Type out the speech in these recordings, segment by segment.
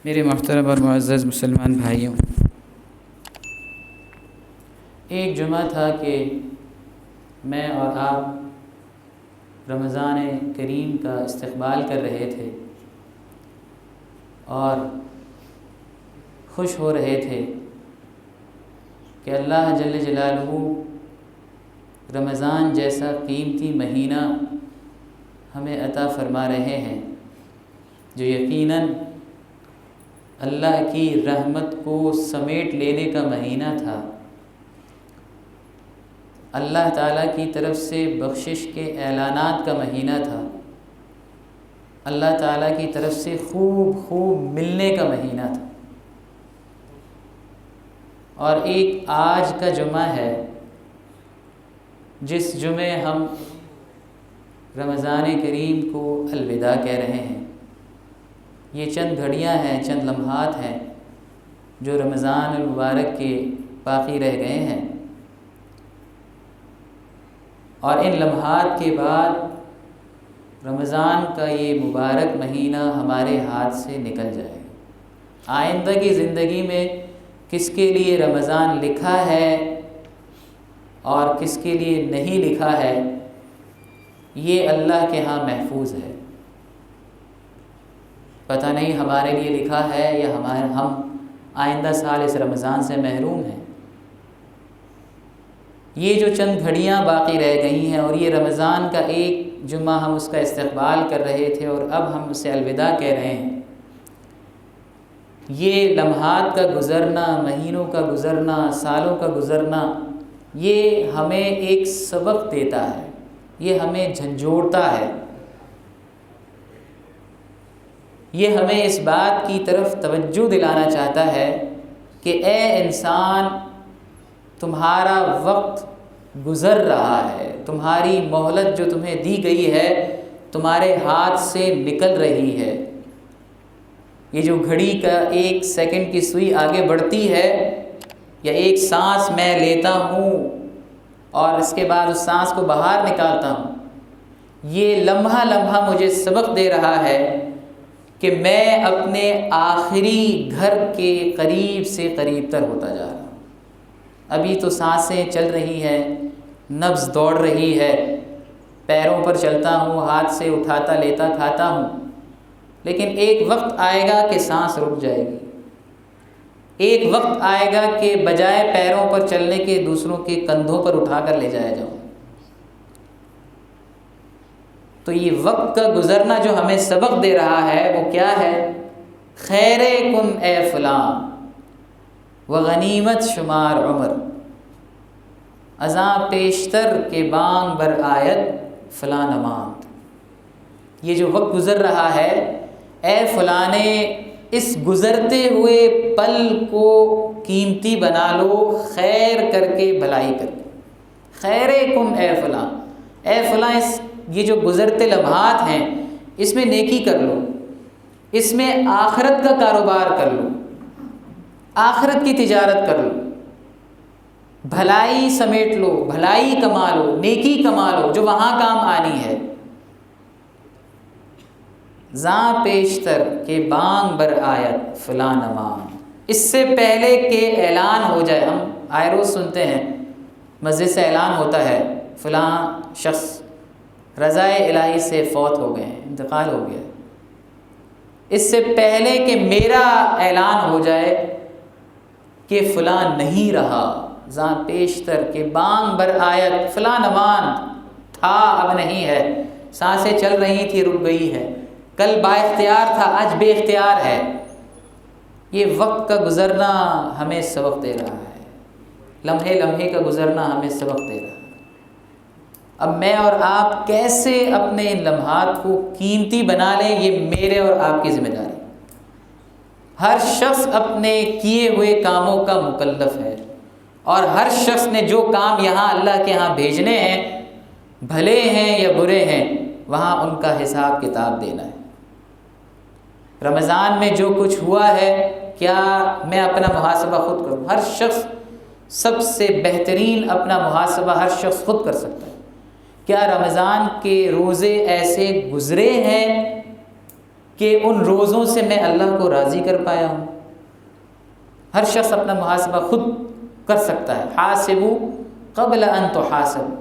میرے محترم اور معزز مسلمان بھائیوں، ایک جمعہ تھا کہ میں اور آپ رمضان کریم کا استقبال کر رہے تھے اور خوش ہو رہے تھے کہ اللہ جل جلالہ رمضان جیسا قیمتی مہینہ ہمیں عطا فرما رہے ہیں، جو یقیناً اللہ کی رحمت کو سمیٹ لینے کا مہینہ تھا، اللہ تعالیٰ کی طرف سے بخشش کے اعلانات کا مہینہ تھا، اللہ تعالیٰ کی طرف سے خوب ملنے کا مہینہ تھا۔ اور ایک آج کا جمعہ ہے جس جمعے ہم رمضان کریم کو الوداع کہہ رہے ہیں۔ یہ چند گھڑیاں ہیں، چند لمحات ہیں جو رمضان المبارک کے باقی رہ گئے ہیں، اور ان لمحات کے بعد رمضان کا یہ مبارک مہینہ ہمارے ہاتھ سے نکل جائے گا۔ آئندہ کی زندگی میں کس کے لیے رمضان لکھا ہے اور کس کے لیے نہیں لکھا ہے، یہ اللہ کے ہاں محفوظ ہے۔ پتہ نہیں ہمارے لیے لکھا ہے یا ہم آئندہ سال اس رمضان سے محروم ہیں۔ یہ جو چند گھڑیاں باقی رہ گئی ہیں، اور یہ رمضان کا ایک جمعہ ہم اس کا استقبال کر رہے تھے اور اب ہم اسے الوداع کہہ رہے ہیں، یہ لمحات کا گزرنا، مہینوں کا گزرنا، سالوں کا گزرنا، یہ ہمیں ایک سبق دیتا ہے، یہ ہمیں جھنجھوڑتا ہے، یہ ہمیں اس بات کی طرف توجہ دلانا چاہتا ہے کہ اے انسان، تمہارا وقت گزر رہا ہے، تمہاری مہلت جو تمہیں دی گئی ہے تمہارے ہاتھ سے نکل رہی ہے۔ یہ جو گھڑی کا ایک سیکنڈ کی سوئی آگے بڑھتی ہے، یا ایک سانس میں لیتا ہوں اور اس کے بعد اس سانس کو باہر نکالتا ہوں، یہ لمحہ لمحہ مجھے سبق دے رہا ہے کہ میں اپنے آخری گھر کے قریب سے قریب تر ہوتا جا رہا ہوں۔ ابھی تو سانسیں چل رہی ہیں، نبض دوڑ رہی ہے، پیروں پر چلتا ہوں، ہاتھ سے اٹھاتا لیتا کھاتا ہوں، لیکن ایک وقت آئے گا کہ سانس رک جائے گی، ایک وقت آئے گا کہ بجائے پیروں پر چلنے کے دوسروں کے کندھوں پر اٹھا کر لے جایا جاؤں۔ تو یہ وقت کا گزرنا جو ہمیں سبق دے رہا ہے وہ کیا ہے؟ خیر کن اے فلاں وغنیمت شمار عمر، ازاں پیشتر کے بانگ بر آیت فلاں نماند۔ یہ جو وقت گزر رہا ہے، اے فلانے اس گزرتے ہوئے پل کو قیمتی بنا لو، خیر کر کے بھلائی کر کے۔ خیر کن اے فلاں، اے فلاں یہ جو گزرتے لمحات ہیں اس میں نیکی کر لو، اس میں آخرت کا کاروبار کر لو، آخرت کی تجارت کر لو، بھلائی سمیٹ لو، بھلائی کما لو، نیکی کما لو جو وہاں کام آنی ہے۔ زاں پیشتر کے بانگ بر آیت فلاں نماز، اس سے پہلے کہ اعلان ہو جائے، ہم آئے روز سنتے ہیں مسجد سے اعلان ہوتا ہے فلاں شخص رضائے الہی سے فوت ہو گئے ہیں، انتقال ہو گیا، اس سے پہلے کہ میرا اعلان ہو جائے کہ فلاں نہیں رہا، زاں پیشتر کے بانگ بر آیت فلاں نماند تھا اب نہیں ہے، سانسیں چل رہی تھی رک گئی ہے، کل با اختیار تھا آج بے اختیار ہے۔ یہ وقت کا گزرنا ہمیں سبق دے رہا ہے، لمحے لمحے کا گزرنا ہمیں سبق دے رہا ہے۔ اب میں اور آپ کیسے اپنے ان لمحات کو قیمتی بنا لیں، یہ میرے اور آپ کی ذمہ داری۔ ہر شخص اپنے کیے ہوئے کاموں کا مکلف ہے، اور ہر شخص نے جو کام یہاں اللہ کے ہاں بھیجنے ہیں، بھلے ہیں یا برے ہیں، وہاں ان کا حساب کتاب دینا ہے۔ رمضان میں جو کچھ ہوا ہے، کیا میں اپنا محاسبہ خود کروں؟ ہر شخص سب سے بہترین اپنا محاسبہ ہر شخص خود کر سکتا ہے۔ کیا رمضان کے روزے ایسے گزرے ہیں کہ ان روزوں سے میں اللہ کو راضی کر پایا ہوں؟ ہر شخص اپنا محاسبہ خود کر سکتا ہے. حاسبوا قبل ان تحاسبوا.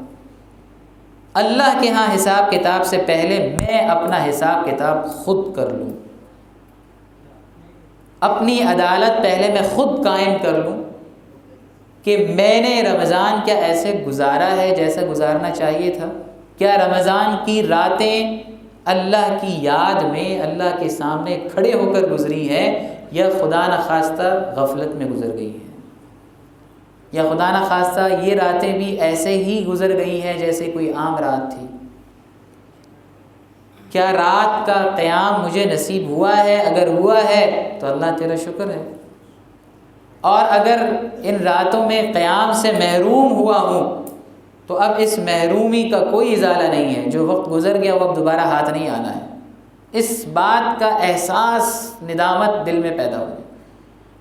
اللہ کے ہاں حساب کتاب سے پہلے میں اپنا حساب کتاب خود کر لوں، اپنی عدالت پہلے میں خود قائم کر لوں کہ میں نے رمضان کیا ایسے گزارا ہے جیسا گزارنا چاہیے تھا؟ کیا رمضان کی راتیں اللہ کی یاد میں اللہ کے سامنے کھڑے ہو کر گزری ہے، یا خدا نخواستہ غفلت میں گزر گئی ہے، یا خدا نخواستہ یہ راتیں بھی ایسے ہی گزر گئی ہیں جیسے کوئی عام رات تھی؟ کیا رات کا قیام مجھے نصیب ہوا ہے؟ اگر ہوا ہے تو اللہ تیرا شکر ہے، اور اگر ان راتوں میں قیام سے محروم ہوا ہوں تو اب اس محرومی کا کوئی ازالہ نہیں ہے. جو وقت گزر گیا وہ اب دوبارہ ہاتھ نہیں آنا ہے. اس بات کا احساس ندامت دل میں پیدا ہو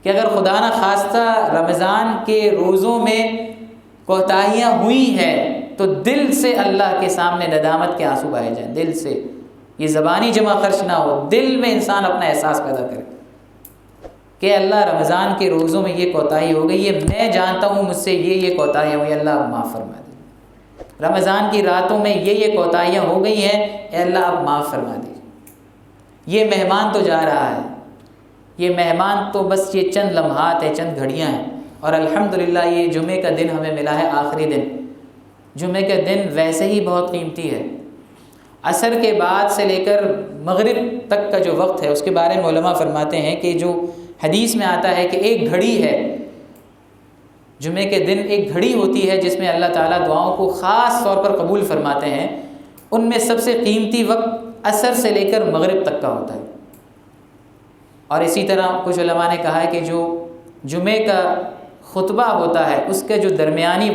کہ اگر خدا نہ خواستہ رمضان کے روزوں میں کوتاہیاں ہوئی ہیں تو دل سے اللہ کے سامنے ندامت کے آنسو بہائے جائیں. دل سے، یہ زبانی جمع خرچ نہ ہو، دل میں انسان اپنا احساس پیدا کرے کہ اللہ رمضان کے روزوں میں یہ کوتاہی ہو گئی ہے، میں جانتا ہوں مجھ سے یہ کوتاہیاں ہوئی، اللہ اب معاف فرما دے. رمضان کی راتوں میں یہ کوتاہیاں ہو گئی ہیں، اے اللہ اب معاف فرما دیجیے. یہ مہمان تو جا رہا ہے، یہ مہمان تو بس یہ چند لمحات ہیں، چند گھڑیاں ہیں، اور الحمدللہ یہ جمعے کا دن ہمیں ملا ہے، آخری دن. جمعے کا دن ویسے ہی بہت قیمتی ہے. عصر کے بعد سے لے کر مغرب تک کا جو وقت ہے اس کے بارے میں علماء فرماتے ہیں کہ جو حدیث میں آتا ہے کہ ایک گھڑی ہے، جمعے کے دن ایک گھڑی ہوتی ہے جس میں اللہ تعالیٰ دعاؤں کو خاص طور پر قبول فرماتے ہیں. ان میں سب سے قیمتی وقت عصر سے لے کر مغرب تک کا ہوتا ہے. اور اسی طرح کچھ علماء نے کہا ہے کہ جو جمعے کا خطبہ ہوتا ہے اس کا جو درمیانی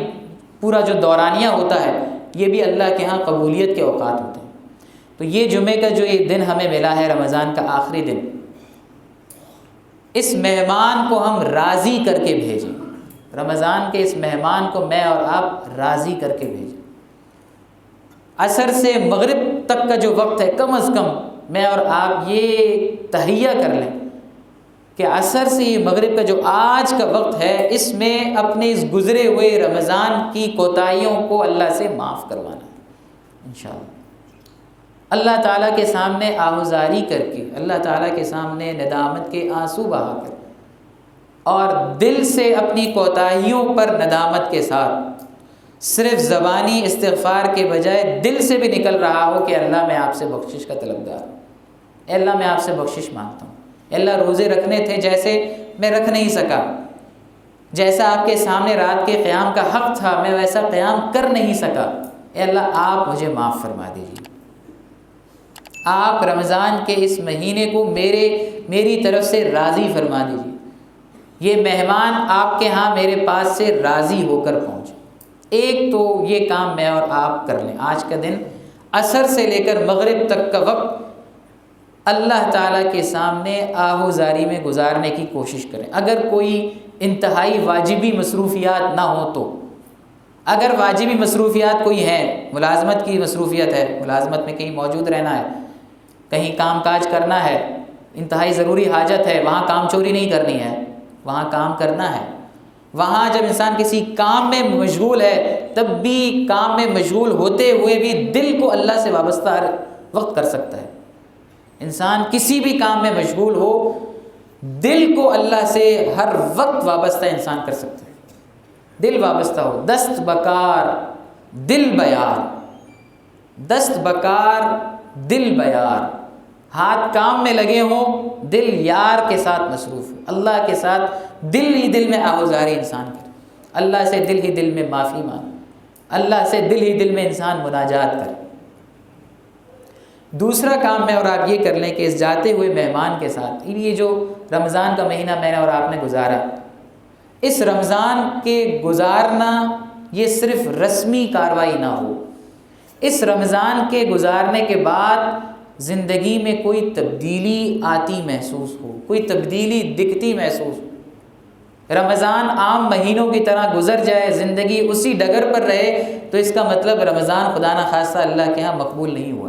پورا جو دورانیہ ہوتا ہے یہ بھی اللہ کے ہاں قبولیت کے اوقات ہوتے ہیں. تو یہ جمعے کا جو یہ دن ہمیں ملا ہے، رمضان کا آخری دن، اس مہمان کو ہم راضی کر کے بھیجیں. رمضان کے اس مہمان کو میں اور آپ راضی کر کے بھیجیں. عصر سے مغرب تک کا جو وقت ہے کم از کم میں اور آپ یہ تہیہ کر لیں کہ عصر سے یہ مغرب کا جو آج کا وقت ہے اس میں اپنے اس گزرے ہوئے رمضان کی کوتاہیوں کو اللہ سے معاف کروانا ہے انشاءاللہ. اللہ تعالیٰ کے سامنے آہوزاری کر کے، اللہ تعالیٰ کے سامنے ندامت کے آنسو بہا کر، اور دل سے اپنی کوتاہیوں پر ندامت کے ساتھ، صرف زبانی استغفار کے بجائے دل سے بھی نکل رہا ہو کہ اللہ میں آپ سے بخشش کا طلبگار ہوں، اے اللہ میں آپ سے بخشش مانگتا ہوں، اے اللہ روزے رکھنے تھے جیسے میں رکھ نہیں سکا، جیسا آپ کے سامنے رات کے قیام کا حق تھا میں ویسا قیام کر نہیں سکا، اے اللہ آپ مجھے معاف فرما دیجیے. آپ رمضان کے اس مہینے کو میری طرف سے راضی فرما دیجیے. یہ مہمان آپ کے ہاں میرے پاس سے راضی ہو کر پہنچے. ایک تو یہ کام میں اور آپ کر لیں. آج کا دن عصر سے لے کر مغرب تک کا وقت اللہ تعالیٰ کے سامنے آہوزاری میں گزارنے کی کوشش کریں. اگر کوئی انتہائی واجبی مصروفیات نہ ہو تو، اگر واجبی مصروفیات کوئی ہیں، ملازمت کی مصروفیت ہے، ملازمت میں کہیں موجود رہنا ہے، کہیں کام کاج کرنا ہے، انتہائی ضروری حاجت ہے، وہاں کام چوری نہیں کرنی ہے، وہاں کام کرنا ہے. وہاں جب انسان کسی کام میں مشغول ہے تب بھی کام میں مشغول ہوتے ہوئے بھی دل کو اللہ سے وابستہ ہر وقت کر سکتا ہے. انسان کسی بھی کام میں مشغول ہو، دل کو اللہ سے ہر وقت وابستہ انسان کر سکتا ہے. دل وابستہ ہو، دست بکار دل بیار، دست بکار دل بیار، ہاتھ کام میں لگے ہوں، دل یار کے ساتھ مصروف ہو. اللہ کے ساتھ دل ہی دل میں آہوزاری انسان کرے، اللہ سے دل ہی دل میں معافی مانگے، اللہ سے دل ہی دل میں انسان مناجات کرے. دوسرا کام میں اور آپ یہ کر لیں کہ اس جاتے ہوئے مہمان کے ساتھ، یہ جو رمضان کا مہینہ میں نے اور آپ نے گزارا، اس رمضان کے گزارنا یہ صرف رسمی کارروائی نہ ہو. اس رمضان کے گزارنے کے بعد زندگی میں کوئی تبدیلی آتی محسوس ہو، کوئی تبدیلی دکھتی محسوس ہو. رمضان عام مہینوں کی طرح گزر جائے، زندگی اسی ڈگر پر رہے، تو اس کا مطلب رمضان خدا نخواستہ اللہ کے ہاں مقبول نہیں ہوا.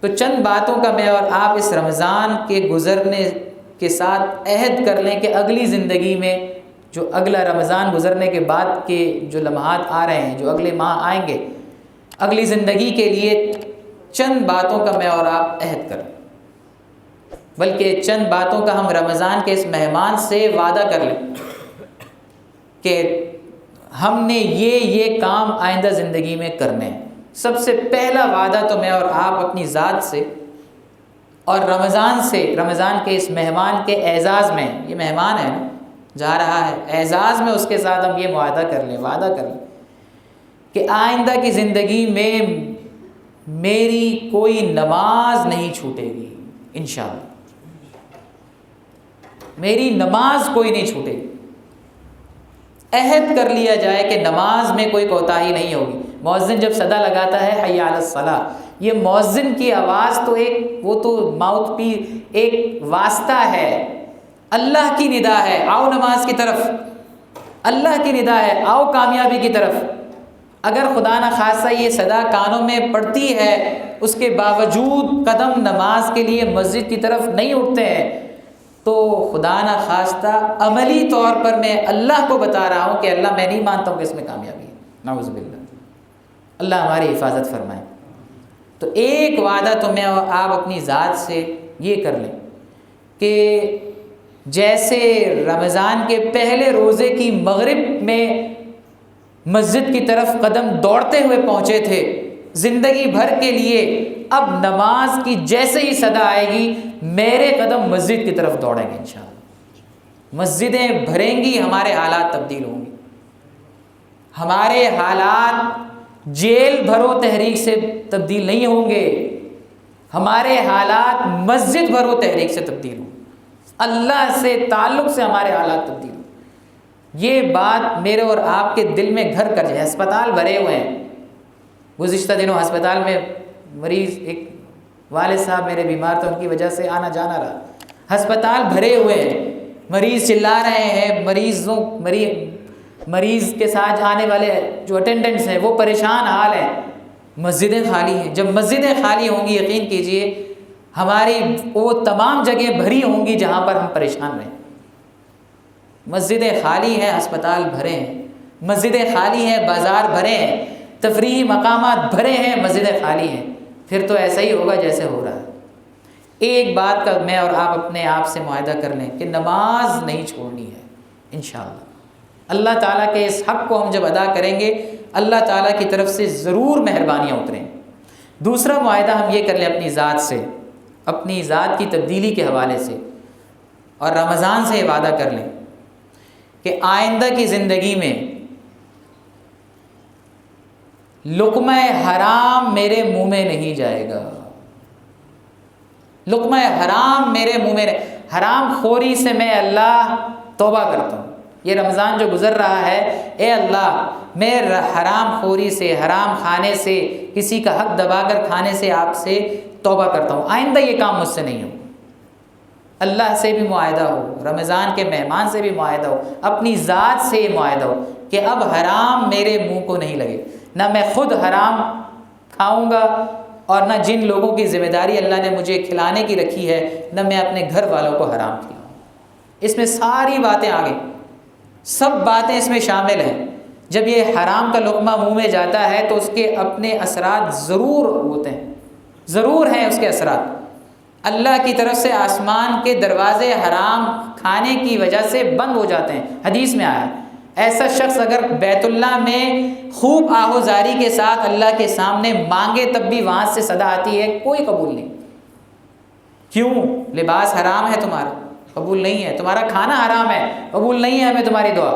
تو چند باتوں کا میں اور آپ اس رمضان کے گزرنے کے ساتھ عہد کر لیں کہ اگلی زندگی میں جو اگلا رمضان گزرنے کے بعد کے جو لمحات آ رہے ہیں، جو اگلے ماہ آئیں گے، اگلی زندگی کے لیے چند باتوں کا میں اور آپ عہد کریں، بلکہ چند باتوں کا ہم رمضان کے اس مہمان سے وعدہ کر لیں کہ ہم نے یہ کام آئندہ زندگی میں کرنے ہیں۔ سب سے پہلا وعدہ تو میں اور آپ اپنی ذات سے اور رمضان سے، رمضان کے اس مہمان کے اعزاز میں، یہ مہمان ہے نا، جا رہا ہے، اعزاز میں اس کے ساتھ ہم یہ وعدہ کر لیں کہ آئندہ کی زندگی میں میری کوئی نماز نہیں چھوٹے گی، انشاءاللہ میری نماز کوئی نہیں چھوٹے گی۔ عہد کر لیا جائے کہ نماز میں کوئی کوتاہی نہیں ہوگی۔ مؤذن جب صدا لگاتا ہے حی علی الصلاۃ، یہ مؤذن کی آواز تو وہ تو ماؤتھ پیس، ایک واسطہ ہے، اللہ کی ندا ہے، آؤ نماز کی طرف، اللہ کی ندا ہے، آؤ کامیابی کی طرف۔ اگر خدا نہ خواستہ یہ صدا کانوں میں پڑتی ہے، اس کے باوجود قدم نماز کے لیے مسجد کی طرف نہیں اٹھتے ہیں، تو خدا نہ خواستہ عملی طور پر میں اللہ کو بتا رہا ہوں کہ اللہ میں نہیں مانتا ہوں کہ اس میں کامیابی ہے، نعوذ باللہ، اللہ ہماری حفاظت فرمائے۔ تو ایک وعدہ تو میں اور آپ اپنی ذات سے یہ کر لیں کہ جیسے رمضان کے پہلے روزے کی مغرب میں مسجد کی طرف قدم دوڑتے ہوئے پہنچے تھے، زندگی بھر کے لیے اب نماز کی جیسے ہی صدا آئے گی میرے قدم مسجد کی طرف دوڑیں گے انشاءاللہ۔ مسجدیں بھریں گی، ہمارے حالات تبدیل ہوں گے، ہمارے حالات جیل بھرو تحریک سے تبدیل نہیں ہوں گے، ہمارے حالات مسجد بھرو تحریک سے تبدیل ہوں، اللہ سے تعلق سے ہمارے حالات تبدیل ہوں۔ یہ بات میرے اور آپ کے دل میں گھر کر جائے۔ ہسپتال بھرے ہوئے ہیں، گزشتہ دنوں ہسپتال میں مریض، ایک والد صاحب میرے بیمار تھے، ان کی وجہ سے آنا جانا رہا، ہسپتال بھرے ہوئے ہیں، مریض چلا رہے ہیں، مریض کے ساتھ آنے والے جو اٹینڈنٹس ہیں وہ پریشان حال ہیں، مسجدیں خالی ہیں۔ جب مسجدیں خالی ہوں گی، یقین کیجئے ہماری وہ تمام جگہیں بھری ہوں گی جہاں پر ہم پریشان رہیں۔ مسجدیں خالی ہیں، ہسپتال بھرے ہیں، مسجدیں خالی ہیں، بازار بھرے ہیں، تفریحی مقامات بھرے ہیں، مسجدیں خالی ہیں، پھر تو ایسا ہی ہوگا جیسے ہو رہا ہے۔ ایک بات کا میں اور آپ اپنے آپ سے معاہدہ کر لیں کہ نماز نہیں چھوڑنی ہے انشاءاللہ۔ اللہ تعالیٰ کے اس حق کو ہم جب ادا کریں گے، اللہ تعالیٰ کی طرف سے ضرور مہربانیاں اتریں۔ دوسرا معاہدہ ہم یہ کر لیں اپنی ذات سے، اپنی ذات کی تبدیلی کے حوالے سے، اور رمضان سے یہ وعدہ کر لیں کہ آئندہ کی زندگی میں لقمہ حرام میرے منہ میں نہیں جائے گا، لقمہ حرام میرے منہ میں، حرام خوری سے میں اللہ توبہ کرتا ہوں۔ یہ رمضان جو گزر رہا ہے، اے اللہ میں حرام خوری سے، حرام کھانے سے، کسی کا حق دبا کر کھانے سے آپ سے توبہ کرتا ہوں، آئندہ یہ کام مجھ سے نہیں ہو۔ اللہ سے بھی معاہدہ ہو، رمضان کے مہمان سے بھی معاہدہ ہو، اپنی ذات سے یہ معاہدہ ہو کہ اب حرام میرے منہ کو نہیں لگے، نہ میں خود حرام کھاؤں گا، اور نہ جن لوگوں کی ذمہ داری اللہ نے مجھے کھلانے کی رکھی ہے، نہ میں اپنے گھر والوں کو حرام کھلاؤں۔ اس میں ساری باتیں آ گئیں، سب باتیں اس میں شامل ہیں۔ جب یہ حرام کا لقمہ منہ میں جاتا ہے تو اس کے اپنے اثرات ضرور ہوتے ہیں، ضرور ہیں اس کے اثرات۔ اللہ کی طرف سے آسمان کے دروازے حرام کھانے کی وجہ سے بند ہو جاتے ہیں، حدیث میں آیا ہے ایسا شخص اگر بیت اللہ میں خوب آہوزاری کے ساتھ اللہ کے سامنے مانگے تب بھی وہاں سے صدا آتی ہے کوئی قبول نہیں۔ کیوں؟ لباس حرام ہے تمہارا، قبول نہیں ہے، تمہارا کھانا حرام ہے، قبول نہیں ہے ہمیں تمہاری دعا۔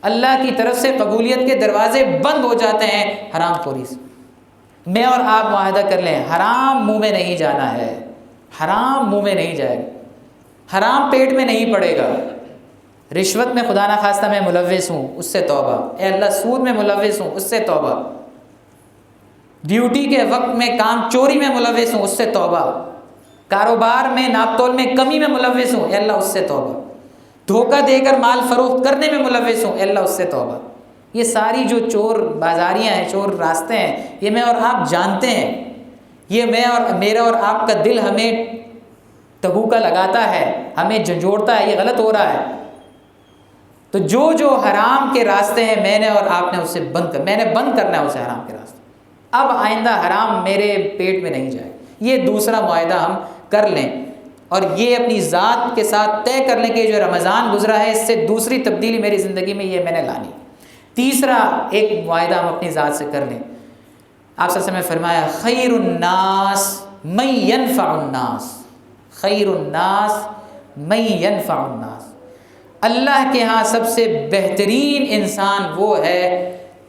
اللہ کی طرف سے قبولیت کے دروازے بند ہو جاتے ہیں حرام خوری سے۔ میں اور آپ معاہدہ کر لیں، حرام منہ میں نہیں جانا ہے، حرام منہ میں نہیں جائے گا، حرام پیٹ میں نہیں پڑے گا۔ رشوت میں خدا نہ خواستہ میں ملوث ہوں، اس سے توبہ، اے اللہ سود میں ملوث ہوں، اس سے توبہ، ڈیوٹی کے وقت میں کام چوری میں ملوث ہوں، اس سے توبہ، کاروبار میں ناپ تول میں کمی میں ملوث ہوں، اے اللہ اس سے توبہ، دھوکہ دے کر مال فروخت کرنے میں ملوث ہوں، اے اللہ اس سے توبہ۔ یہ ساری جو چور بازاریاں ہیں، چور راستے ہیں، یہ میں اور آپ جانتے ہیں، یہ میں اور میرا اور آپ کا دل ہمیں تبوکا لگاتا ہے، ہمیں جھنجھوڑتا ہے، یہ غلط ہو رہا ہے۔ تو جو حرام کے راستے ہیں میں نے اور آپ نے اسے میں نے بند کرنا ہے اسے، حرام کے راستے۔ اب آئندہ حرام میرے پیٹ میں نہیں جائے، یہ دوسرا معاہدہ ہم کر لیں، اور یہ اپنی ذات کے ساتھ طے کر لیں کہ جو رمضان گزرا ہے اس سے دوسری تبدیلی میری زندگی میں یہ میں نے لانی۔ تیسرا ایک معاہدہ ہم اپنی ذات سے کر لیں۔ آپ صلی اللہ علیہ وسلم نے فرمایا خیر الناس من ینفع الناس، خیر الناس من ینفع الناس، اللہ کے ہاں سب سے بہترین انسان وہ ہے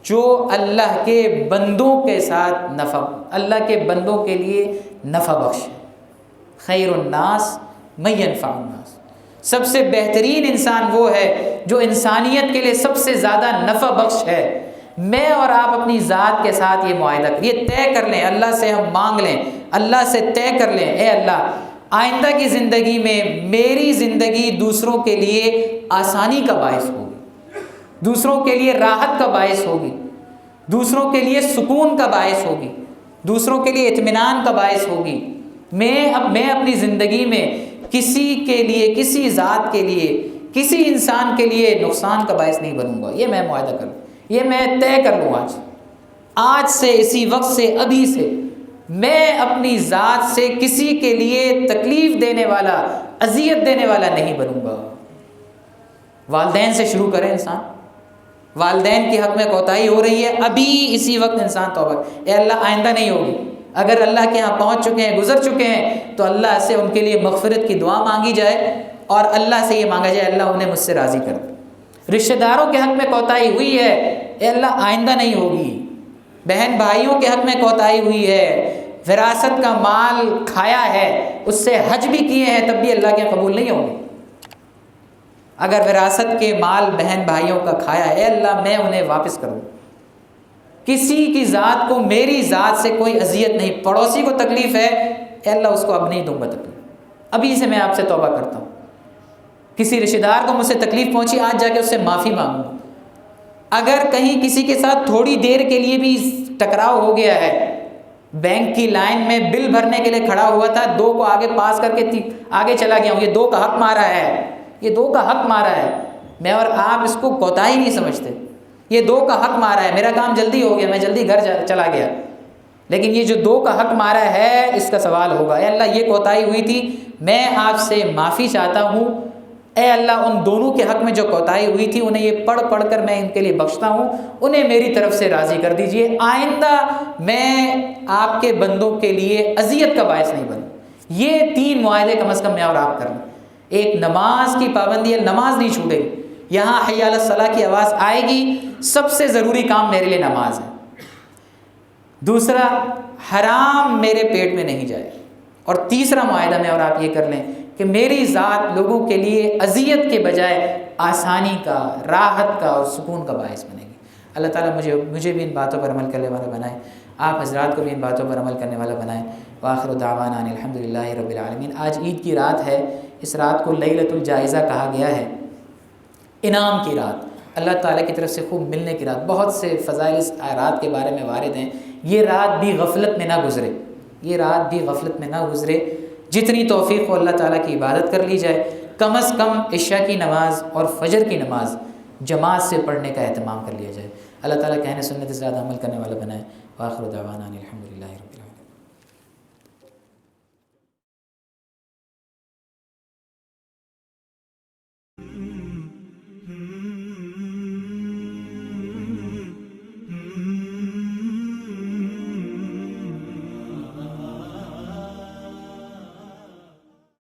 جو اللہ کے بندوں کے ساتھ نفع، اللہ کے بندوں کے لیے نفع بخش ہے۔ خیر الناس من ینفع الناس، سب سے بہترین انسان وہ ہے جو انسانیت کے لیے سب سے زیادہ نفع بخش ہے۔ میں اور آپ اپنی ذات کے ساتھ یہ معاہدہ یہ طے کر لیں، اللہ سے ہم مانگ لیں، اللہ سے طے کر لیں، اے اللہ آئندہ کی زندگی میں میری زندگی دوسروں کے لیے آسانی کا باعث ہوگی، دوسروں کے لیے راحت کا باعث ہوگی، دوسروں کے لیے سکون کا باعث ہوگی، دوسروں کے لیے اطمینان کا باعث ہوگی۔ میں اپنی زندگی میں کسی کے لیے، کسی ذات کے لیے، کسی انسان کے لیے نقصان کا باعث نہیں بنوں گا، یہ میں معاہدہ کر لوں، یہ میں طے کر لوں آج سے، اسی وقت سے، ابھی سے میں اپنی ذات سے کسی کے لیے تکلیف دینے والا، اذیت دینے والا نہیں بنوں گا۔ والدین سے شروع کرے انسان، والدین کے حق میں کوتاہی ہو رہی ہے، ابھی اسی وقت انسان توبہ، اے اللہ آئندہ نہیں ہوگی۔ اگر اللہ کے ہاں پہنچ چکے ہیں، گزر چکے ہیں، تو اللہ سے ان کے لیے مغفرت کی دعا مانگی جائے، اور اللہ سے یہ مانگا جائے اللہ انہیں مجھ سے راضی کر دے۔ رشتہ داروں کے حق میں کوتاہی ہوئی ہے، اے اللہ آئندہ نہیں ہوگی۔ بہن بھائیوں کے حق میں کوتاہی ہوئی ہے، وراثت کا مال کھایا ہے، اس سے حج بھی کیے ہیں، تب بھی اللہ کے قبول نہیں ہوں گے۔ اگر وراثت کے مال بہن بھائیوں کا کھایا ہے، اے اللہ میں انہیں واپس کروں۔ کسی کی ذات کو میری ذات سے کوئی اذیت نہیں، پڑوسی کو تکلیف ہے، اے اللہ اس کو اب نہیں دوں گا تکلیف، ابھی سے میں آپ سے توبہ کرتا ہوں۔ کسی رشتہ دار کو مجھ سے تکلیف پہنچی، آج جا کے اس سے معافی مانگوں۔ اگر کہیں کسی کے ساتھ تھوڑی دیر کے لیے بھی ٹکراؤ ہو گیا ہے، بینک کی لائن میں بل بھرنے کے لیے کھڑا ہوا تھا، 2 کو آگے پاس کر کے آگے چلا گیا ہوں، یہ 2 کا حق مارا ہے، یہ 2 کا حق مارا ہے، میں اور آپ اس کو کوتاہی نہیں سمجھتے، یہ 2 کا حق مارا ہے، میرا کام جلدی ہو گیا، میں جلدی گھر چلا گیا، لیکن یہ جو 2 کا حق مارا ہے اس کا سوال ہوگا۔ اے اللہ یہ کوتاہی ہوئی تھی، میں آپ سے معافی چاہتا ہوں، اے اللہ ان دونوں کے حق میں جو کوتاہی ہوئی تھی انہیں یہ پڑھ پڑھ کر میں ان کے لیے بخشتا ہوں، انہیں میری طرف سے راضی کر دیجئے، آئندہ میں آپ کے بندوں کے لیے اذیت کا باعث نہیں بنوں۔ یہ 3 معاہدے کم از کم میں اور آپ کر لیں۔ ایک نماز کی پابندی ہے، نماز نہیں چھوٹے گی، یہاں حی علی الصلاۃ کی آواز آئے گی، سب سے ضروری کام میرے لیے نماز ہے۔ دوسرا حرام میرے پیٹ میں نہیں جائے، اور تیسرا معاہدہ میں اور آپ یہ کر لیں کہ میری ذات لوگوں کے لیے اذیت کے بجائے آسانی کا، راحت کا اور سکون کا باعث بنے گی۔ اللہ تعالیٰ مجھے بھی ان باتوں پر عمل کرنے والا بنائے، آپ حضرات کو بھی ان باتوں پر عمل کرنے والا بنائیں۔ وآخر دعوانا ان الحمدللہ رب العالمین۔ آج عید کی رات ہے، اس رات کو لیلۃ الجائزہ کہا گیا ہے، انعام کی رات، اللہ تعالیٰ کی طرف سے خوب ملنے کی رات۔ بہت سے فضائل اس رات کے بارے میں وارد ہیں۔ یہ رات بھی غفلت میں نہ گزرے، یہ رات بھی غفلت میں نہ گزرے، جتنی توفیق ہو اللہ تعالیٰ کی عبادت کر لی جائے، کم از کم عشاء کی نماز اور فجر کی نماز جماعت سے پڑھنے کا اہتمام کر لیا جائے۔ اللہ تعالیٰ کہنے سنت سے زیادہ عمل کرنے والا بنائے۔ وآخر دعوانا ان الحمدللہ رب العالمین۔